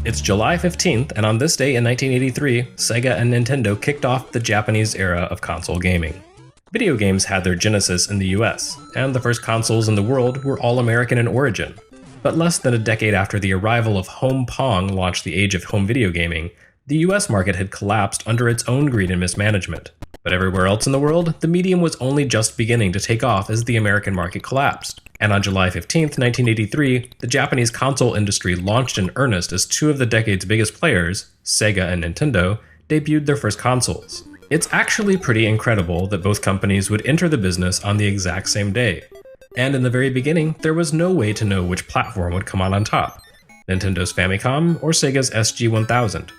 It's July 15th, and on this day in 1983, Sega and Nintendo kicked off the Japanese era of console gaming. Video games had their genesis in the US, and the first consoles in the world were all American in origin. But less than a decade after the arrival of Home Pong launched the age of home video gaming, the US market had collapsed under its own greed and mismanagement. But everywhere else in the world, the medium was only just beginning to take off as the American market collapsed. And on July 15, 1983, the Japanese console industry launched in earnest as two of the decade's biggest players, Sega and Nintendo, debuted their first consoles. It's actually pretty incredible that both companies would enter the business on the exact same day. And in the very beginning, there was no way to know which platform would come out on top, Nintendo's Famicom or Sega's SG-1000.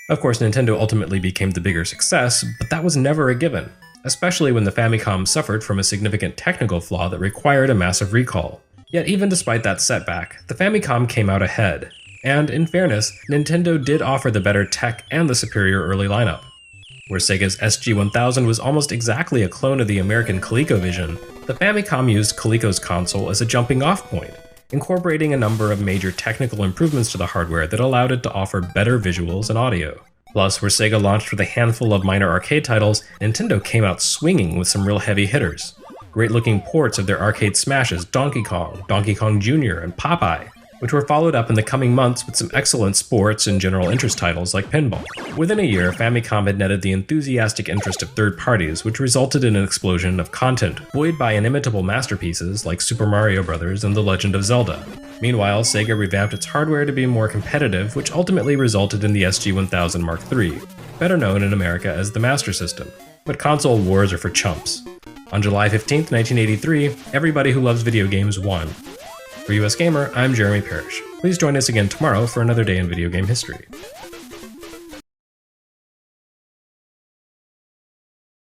Of course, Nintendo ultimately became the bigger success, but that was never a given, especially when the Famicom suffered from a significant technical flaw that required a massive recall. Yet even despite that setback, the Famicom came out ahead, and in fairness, Nintendo did offer the better tech and the superior early lineup. Where Sega's SG-1000 was almost exactly a clone of the American ColecoVision, the Famicom used Coleco's console as a jumping-off point, incorporating a number of major technical improvements to the hardware that allowed it to offer better visuals and audio. Plus, where Sega launched with a handful of minor arcade titles, Nintendo came out swinging with some real heavy hitters. Great-looking ports of their arcade smashes Donkey Kong, Donkey Kong Jr., and Popeye, which were followed up in the coming months with some excellent sports and general interest titles like Pinball. Within a year, Famicom had netted the enthusiastic interest of third parties, which resulted in an explosion of content, buoyed by inimitable masterpieces like Super Mario Bros. And The Legend of Zelda. Meanwhile, Sega revamped its hardware to be more competitive, which ultimately resulted in the SG-1000 Mark III, better known in America as the Master System. But console wars are for chumps. On July 15, 1983, everybody who loves video games won. For US Gamer, I'm Jeremy Parrish. Please join us again tomorrow for another day in video game history.